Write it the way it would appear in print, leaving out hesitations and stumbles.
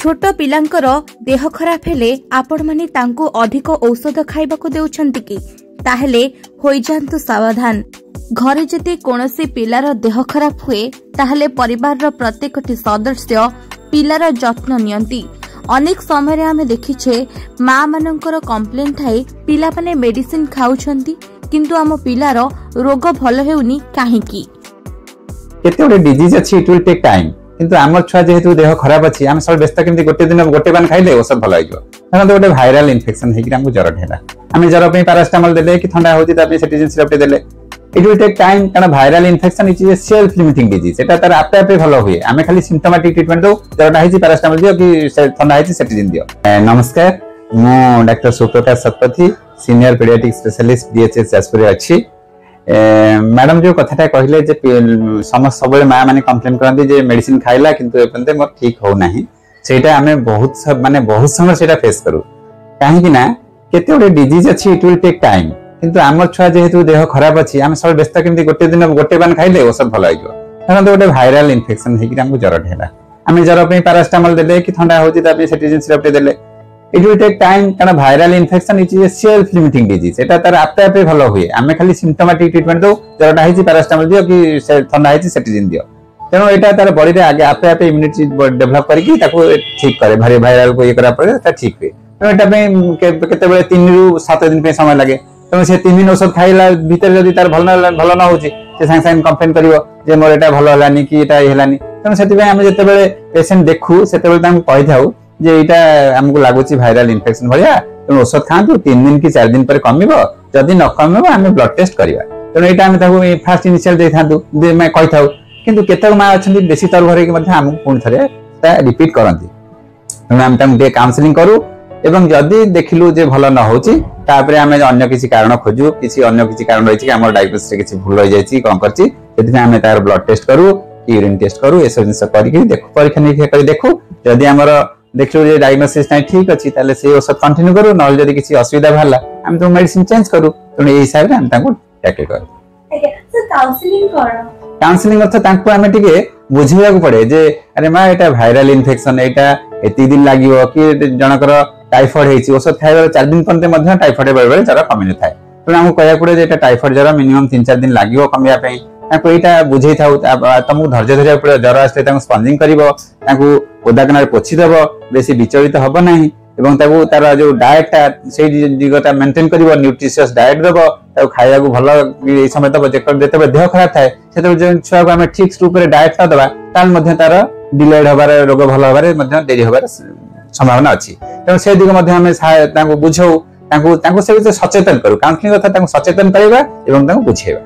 छोट पिलांकर देह खराब हेले आपण माने तांको अधिक औषध खाइबाकू देउछंती कि ताहेले होई जांतु सावधान। घरे जदि कोनोसी पिलार देह खराब हुए ताहेले परिवार प्रत्येकटी सदस्य पिलार जत्न नियंती। अनेक समय आमे देखिछे माँ मानकर कंप्लेन थाई पिला माने मेडिसिन खाउछंती किंतु आम पिलार रोग भल हेउनी काहेकि। केते ओडे डिजीज अछि इट विल टेक टाइम किंतु आमर छुआ जेहेतु देह खराब अछि आम सब व्यस्त केमती गोटे दिन गोटे बान खाइले औषध भल आइजो। कारण गोटे वायरल इन्फेक्शन हेकि हमको जर ढेला आमे जर पे पैरासिटामोल देले कि ठंडा होती त सेटिजिन सिरप देले इट विल टेक टाइम। कारण viral infection it is a self limiting disease एटा तार आपे आपे भल हुए। आमे खाली सिम्पटोमेटिक ट्रीटमेंट दो जरटा हेछि पैरासिटामोल दियो कि ठंडा हेछि सेटिजिन दियो। नमस्कार मु doctor Suprakash Satpathy senior paediatric specialist DHS Jajpur अछि। मैडम जो कथाटा कहले जे समस्त सब माँ माने कंप्लेन करंती जे मेडिसिन खाइला किंतु एपंते मोर ठीक हो नाही सेटा हमें बहुत माने बहुत समय सेटा फेस करू काहे कि ना केते ओडे डिजीज अछि इट विल टेक टाइम किंतु आमर छुआ जेहेतु देह खराब अछि आमे सब व्यस्त केमती गोटे दिन गोटे बान खाइले औषध भल आइजो। कारण गोटे वायरल इन्फेक्शन हेकि हमको जर ढेला आमे जर पे पैरासिटामोल देले कि ठंडा होती त सेटिजिन सिरप देले इट विल टेक टाइम। कारण viral infection it is a self limiting disease एटा तार आपे आपे भल हुए। आमे खाली सिम्पटोमेटिक ट्रीटमेंट दो जरटा हेछि पैरासिटामोल दियो कि ठंडा हेछि सेटिजिन दियो। तेनो एटा तार बॉडी रे आगे आपे आपे इम्यूनिटी डेवलप करके ताको ठीक करे भारी वायरल को ये करा पड़े ता ठीक हुए। तेनो एटा पे केते बेले 3 रु 7 दिन पे समय लागे। तेनो से 3 दिन औषध खाइला भीतर जदी तार भल न होछि से संग संग कंप्लेन करिवो जे मोर एटा भल हलानी कि एटा हेलानी। तेनो सेति पे हम जते बेले पेशेंट देखु सेते बेले ताम कहि थाउ जे एटा हमको लागुची वायरल इन्फेक्शन भलिया तेनो औषध खांतु 3 दिन कि 4 दिन पर कमिबो जदी न कमिबो हमें ब्लड टेस्ट करिवा। तेनो एटा हम ताको फर्स्ट इनिशियल दे थांतु जे मैं कहि थाउ किंतु केतक मा अछंती बेसी तर भरे कि मध्ये हमको पुन थरे ता रिपीट करंती। तेनो हम ताम दे काउंसलिंग करू एवं जदी देखिलु जे भल न होची तापरे हमें अन्य किसी कारण खोजू किसी अन्य किसी कारण रहिछि कि हमर डायग्नोसिस रे किसी भूल रहि जायछि कोन करछि सेति हमें तार ब्लड टेस्ट करू कि यूरिन टेस्ट करू एसो जिंस करि कि देखु परीक्षा निरीक्षा करि देखु जदी हमर देखियो जे डायग्नोसिस नै ठीक अछि ताले से औषध कंटिन्यू करू न जदी किसी असुविधा भला हम तो मेडिसिन चेंज करू। तने ए हिसाब रे हम ताको टैकल करू। ओके सो काउंसलिंग करो काउंसलिंग अर्थ तांको हमें टिके बुझिया को पड़े जे अरे मां एटा वायरल इन्फेक्शन एटा एति दिन लागिवो कि जनकर टाइफॉइड हेछि औषध खाइबा 4 दिन पंते मध्ये टाइफॉइड बेले जरा कमी न थाए। तो हमको कहया पड़े जे एटा टाइफॉइड जरा मिनिमम 3-4 दिन लागिवो कमिया पई ताको एटा बुझै थाउ तमु धैर्य धरिया पड़े जर आस्ते ताको स्पंजिंग करिवो ताको ओदाकनार पोछि देबो बेसी विचलित हबो नाही एवं ताको तार जो डाइट ता से दिगता मेंटेन करिवो न्यूट्रिशियस डाइट देबो ताको खाइया को भलो ए समय तक जेकर देते देह खराब थाए सेते जे छुआ को हम ठीक रूप रे डाइट ता दबा ताल मध्ये तार डिलेड हबार रोग भलो हबार मध्ये देरी हबार संभावना अछि। त से दिग मध्ये हम ताको बुझौ ताको से सचेतन करू काउंसलिंग अर्थात ताको सचेतन करबा एवं ताको बुझेबा।